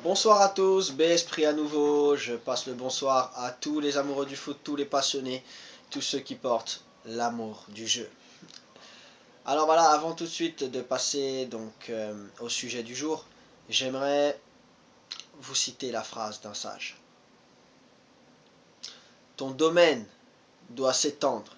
Bonsoir à tous, B-Esprit à nouveau. Je passe le bonsoir à tous les amoureux du foot, tous les passionnés, tous ceux qui portent l'amour du jeu. Alors voilà, avant tout de suite de passer au sujet du jour, j'aimerais vous citer la phrase d'un sage. Ton domaine doit s'étendre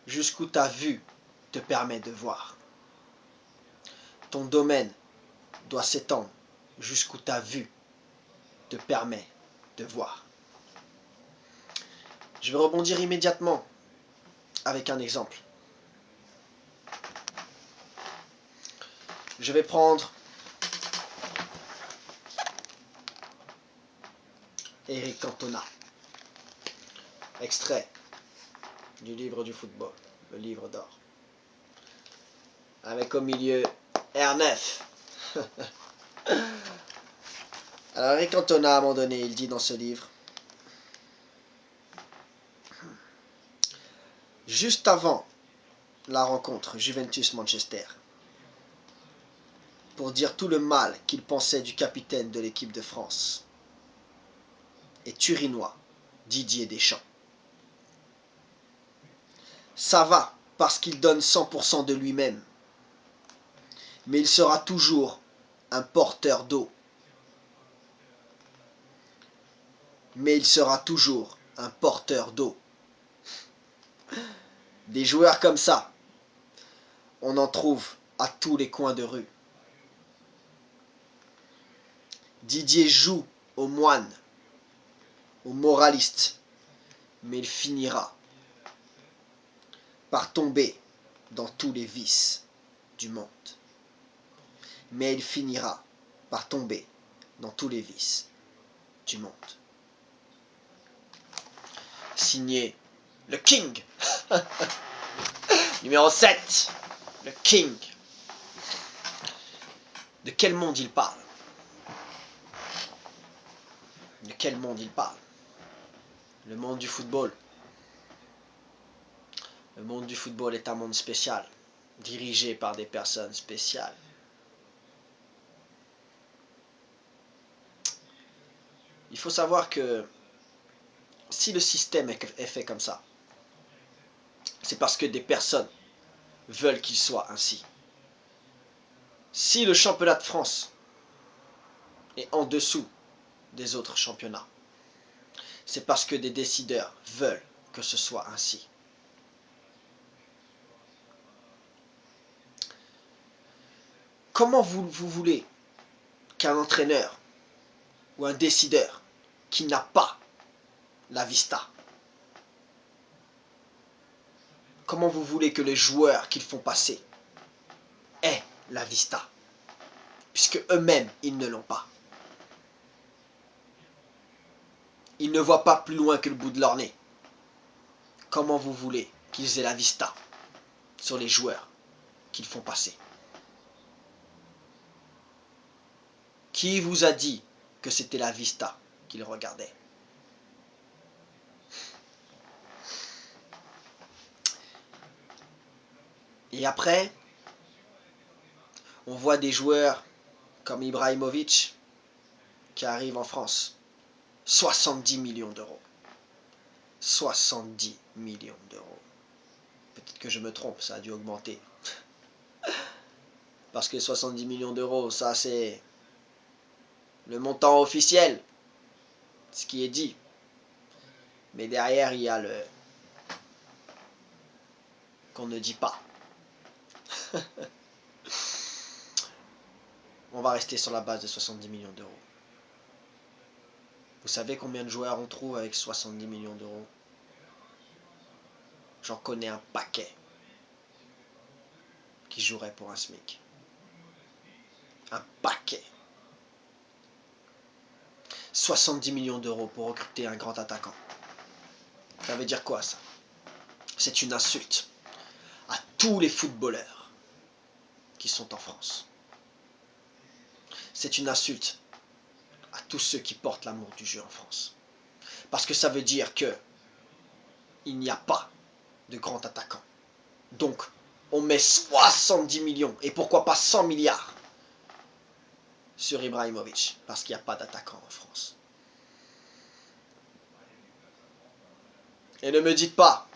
jusqu'où ta vue te permet de voir. Ton domaine doit s'étendre jusqu'où ta vue te permet de voir. Je vais rebondir immédiatement avec un exemple. Je vais prendre Eric Cantona, extrait du livre du football, le livre d'or, avec au milieu R9. Alors Eric Cantona, à un moment donné, il dit dans ce livre, juste avant la rencontre Juventus-Manchester, pour dire tout le mal qu'il pensait du capitaine de l'équipe de France et turinois, Didier Deschamps. Ça va parce qu'il donne 100% de lui-même, mais il sera toujours un porteur d'eau. Mais il sera toujours un porteur d'eau. Des joueurs comme ça, on en trouve à tous les coins de rue. Didier joue au moine, au moraliste, mais il finira par tomber dans tous les vices du monde. Mais il finira par tomber dans tous les vices du monde. Signé le King. Numéro 7, le King. De quel monde il parle? De quel monde il parle? Le monde du football. Le monde du football est un monde spécial, dirigé par des personnes spéciales. Il faut savoir que si le système est fait comme ça, c'est parce que des personnes veulent qu'il soit ainsi. Si le championnat de France est en dessous des autres championnats, c'est parce que des décideurs veulent que ce soit ainsi. Comment vous voulez qu'un entraîneur ou un décideur qui n'a pas la vista, comment vous voulez que les joueurs qu'ils font passer aient la vista, puisque eux-mêmes ils ne l'ont pas? Ils ne voient pas plus loin que le bout de leur nez. Comment vous voulez qu'ils aient la vista sur les joueurs qu'ils font passer? Qui vous a dit que c'était la vista qu'ils regardaient? Et après, on voit des joueurs comme Ibrahimovic qui arrivent en France. 70 millions d'euros. 70 millions d'euros. Peut-être que je me trompe, ça a dû augmenter. Parce que 70 millions d'euros, ça c'est le montant officiel, ce qui est dit. Mais derrière, il y a le qu'on ne dit pas. On va rester sur la base de 70 millions d'euros. Vous savez combien de joueurs on trouve avec 70 millions d'euros? J'en connais un paquet qui jouerait pour un SMIC. Un paquet. 70 millions d'euros pour recruter un grand attaquant. Ça veut dire quoi ça? C'est une insulte à tous les footballeurs qui sont en France. C'est une insulte à tous ceux qui portent l'amour du jeu en France. Parce que ça veut dire que il n'y a pas de grand attaquant. Donc, on met 70 millions, et pourquoi pas 100 milliards sur Ibrahimovic, parce qu'il n'y a pas d'attaquant en France. Et ne me dites pas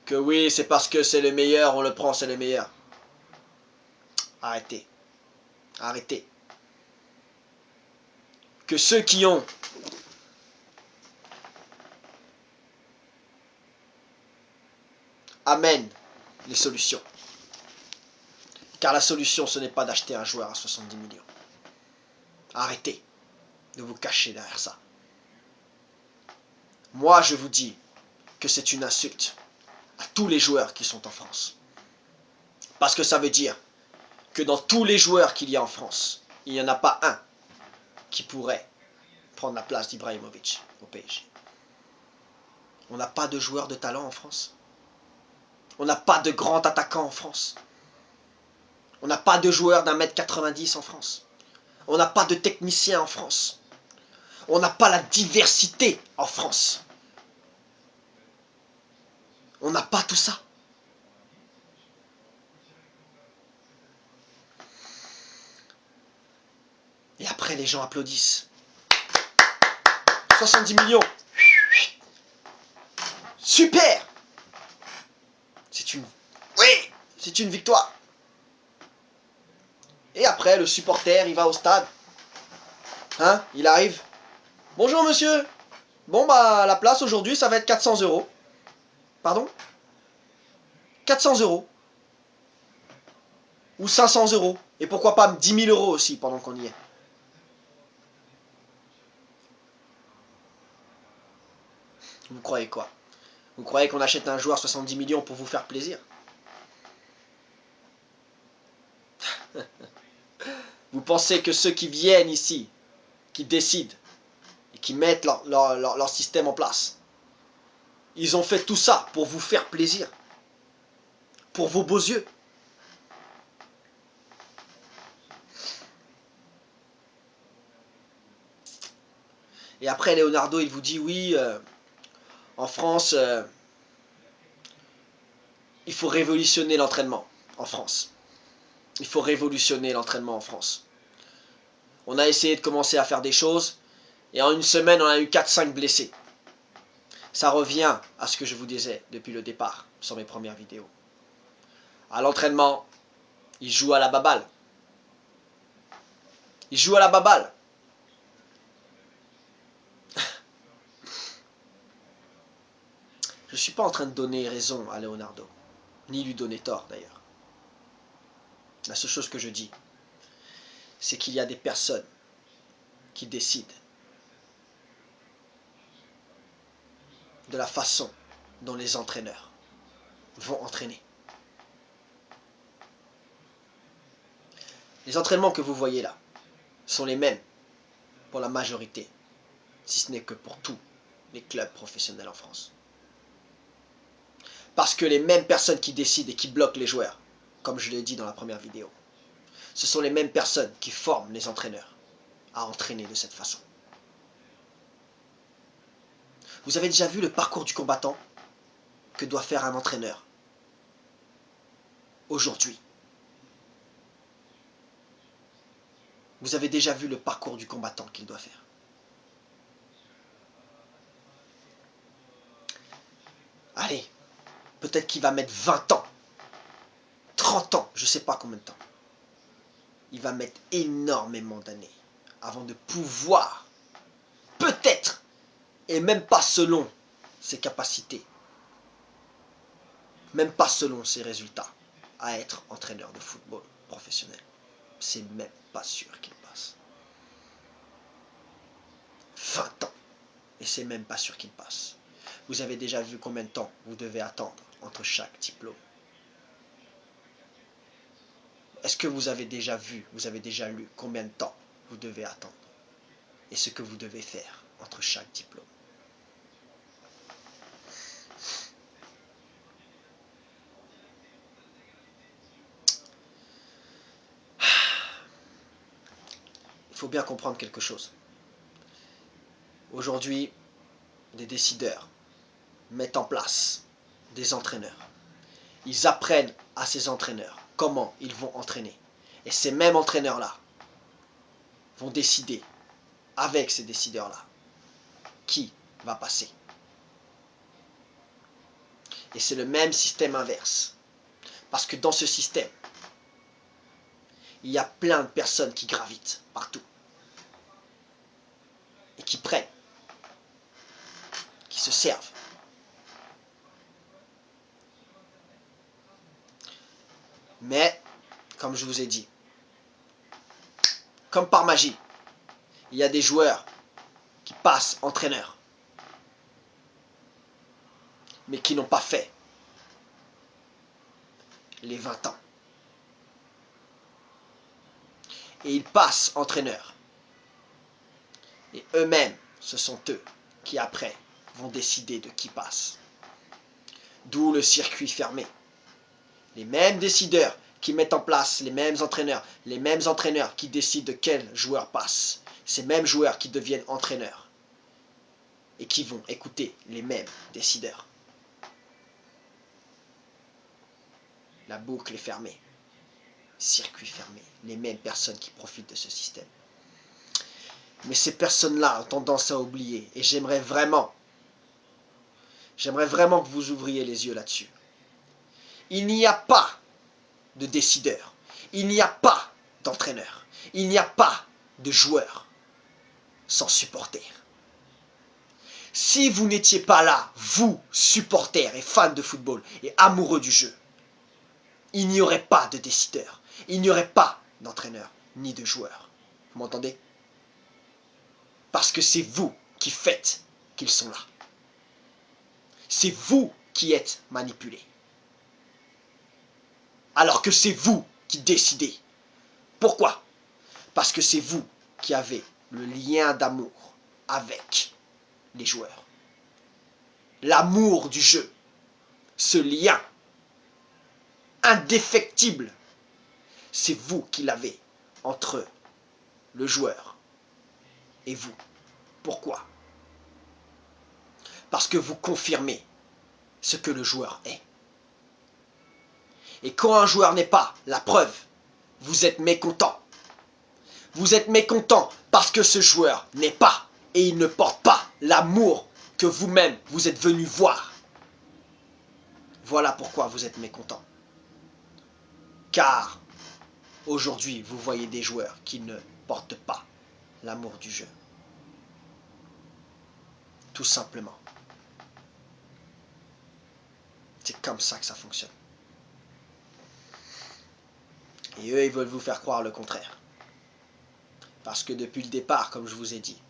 que oui, c'est parce que c'est le meilleur, on le prend, c'est le meilleur. Arrêtez. Arrêtez. Que ceux qui ont amènent les solutions. Car la solution, ce n'est pas d'acheter un joueur à 70 millions. Arrêtez de vous cacher derrière ça. Moi, je vous dis que c'est une insulte à tous les joueurs qui sont en France. Parce que ça veut dire que dans tous les joueurs qu'il y a en France, il n'y en a pas un qui pourrait prendre la place d'Ibrahimovic au PSG. On n'a pas de joueurs de talent en France. On n'a pas de grands attaquants en France. On n'a pas de joueurs d'1,90 m en France. On n'a pas de techniciens en France. On n'a pas la diversité en France. On n'a pas tout ça. Et après, les gens applaudissent. 70 millions. Super. C'est une... Oui, c'est une victoire. Et après, le supporter, il va au stade. Hein, il arrive. Bonjour monsieur. Bon bah, la place aujourd'hui, ça va être 400 euros. Pardon? 400 euros. Ou 500 euros. Et pourquoi pas 10 000 euros aussi pendant qu'on y est. Vous croyez quoi? Vous croyez qu'on achète un joueur 70 millions pour vous faire plaisir? Vous pensez que ceux qui viennent ici, qui décident, et qui mettent leur système en place, ils ont fait tout ça pour vous faire plaisir? Pour vos beaux yeux? Et après, Leonardo, il vous dit, oui, en France, il faut révolutionner l'entraînement en France. Il faut révolutionner l'entraînement en France. On a essayé de commencer à faire des choses, et en une semaine, on a eu 4-5 blessés. Ça revient à ce que je vous disais depuis le départ, sur mes premières vidéos. À l'entraînement, ils jouent à la baballe. Ils jouent à la baballe. Je ne suis pas en train de donner raison à Leonardo, ni lui donner tort d'ailleurs. La seule chose que je dis, c'est qu'il y a des personnes qui décident de la façon dont les entraîneurs vont entraîner. Les entraînements que vous voyez là sont les mêmes pour la majorité, si ce n'est que pour tous les clubs professionnels en France. Parce que les mêmes personnes qui décident et qui bloquent les joueurs, comme je l'ai dit dans la première vidéo, ce sont les mêmes personnes qui forment les entraîneurs à entraîner de cette façon. Vous avez déjà vu le parcours du combattant que doit faire un entraîneur aujourd'hui? Vous avez déjà vu le parcours du combattant qu'il doit faire? Allez, peut-être qu'il va mettre 20 ans, 30 ans, je ne sais pas combien de temps. Il va mettre énormément d'années avant de pouvoir, peut-être, et même pas selon ses capacités, même pas selon ses résultats, à être entraîneur de football professionnel. C'est même pas sûr qu'il passe. 20 ans. Et c'est même pas sûr qu'il passe. Vous avez déjà vu combien de temps vous devez attendre entre chaque diplôme? Est-ce que vous avez déjà vu, vous avez déjà lu combien de temps vous devez attendre? Et ce que vous devez faire entre chaque diplôme? Il faut bien comprendre quelque chose. Aujourd'hui, des décideurs mettent en place des entraîneurs. Ils apprennent à ces entraîneurs comment ils vont entraîner. Et ces mêmes entraîneurs-là vont décider, avec ces décideurs-là, qui va passer. Et c'est le même système inverse. Parce que dans ce système, il y a plein de personnes qui gravitent partout. Et qui prennent, qui se servent. Mais, comme je vous ai dit, comme par magie, il y a des joueurs qui passent entraîneurs, mais qui n'ont pas fait les 20 ans. Et ils passent entraîneurs. Et eux-mêmes, ce sont eux qui après vont décider de qui passe. D'où le circuit fermé. Les mêmes décideurs qui mettent en place les mêmes entraîneurs qui décident de quel joueur passe. Ces mêmes joueurs qui deviennent entraîneurs. Et qui vont écouter les mêmes décideurs. La boucle est fermée. Circuit fermé. Les mêmes personnes qui profitent de ce système. Mais ces personnes-là ont tendance à oublier. Et j'aimerais vraiment que vous ouvriez les yeux là-dessus. Il n'y a pas de décideur. Il n'y a pas d'entraîneur. Il n'y a pas de joueur sans supporter. Si vous n'étiez pas là, vous, supporters et fans de football et amoureux du jeu, il n'y aurait pas de décideur. Il n'y aurait pas d'entraîneur ni de joueur. Vous m'entendez? Parce que c'est vous qui faites qu'ils sont là. C'est vous qui êtes manipulés. Alors que c'est vous qui décidez. Pourquoi? Parce que c'est vous qui avez le lien d'amour avec les joueurs. L'amour du jeu. Ce lien indéfectible. C'est vous qui l'avez entre le joueur et vous. Pourquoi? Parce que vous confirmez ce que le joueur est. Et quand un joueur n'est pas, la preuve, vous êtes mécontent. Vous êtes mécontent parce que ce joueur n'est pas et il ne porte pas l'amour que vous-même vous êtes venu voir. Voilà pourquoi vous êtes mécontent. Car aujourd'hui, vous voyez des joueurs qui ne portent pas l'amour du jeu. Tout simplement. C'est comme ça que ça fonctionne. Et eux, ils veulent vous faire croire le contraire. Parce que depuis le départ, comme je vous ai dit,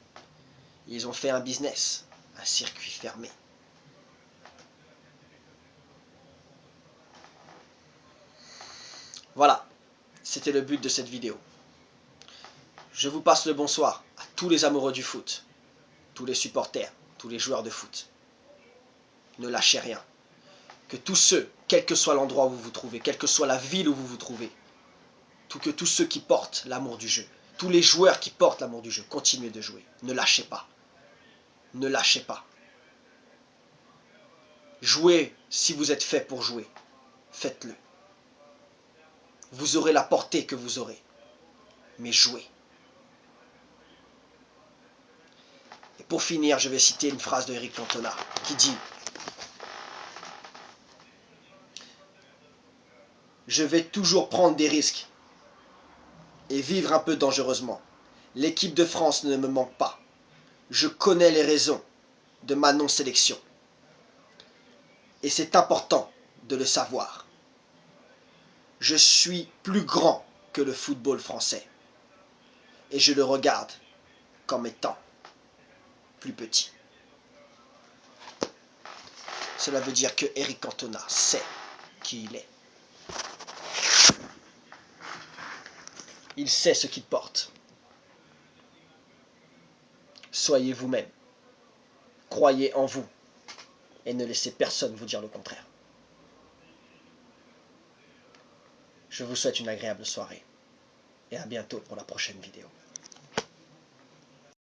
ils ont fait un business, un circuit fermé. Voilà, c'était le but de cette vidéo. Je vous passe le bonsoir à tous les amoureux du foot, tous les supporters, tous les joueurs de foot. Ne lâchez rien. Que tous ceux, quel que soit l'endroit où vous vous trouvez, quelle que soit la ville où vous vous trouvez, que tous ceux qui portent l'amour du jeu, tous les joueurs qui portent l'amour du jeu, continuez de jouer. Ne lâchez pas. Ne lâchez pas. Jouez si vous êtes fait pour jouer. Faites-le. Vous aurez la portée que vous aurez. Mais jouez. Et pour finir, je vais citer une phrase de Eric Cantona qui dit « Je vais toujours prendre des risques et vivre un peu dangereusement. L'équipe de France ne me manque pas. Je connais les raisons de ma non-sélection. Et c'est important de le savoir. Je suis plus grand que le football français. Et je le regarde comme étant plus petit. » Cela veut dire que Eric Cantona sait qui il est. Il sait ce qu'il porte. Soyez vous-même. Croyez en vous. Et ne laissez personne vous dire le contraire. Je vous souhaite une agréable soirée. Et à bientôt pour la prochaine vidéo.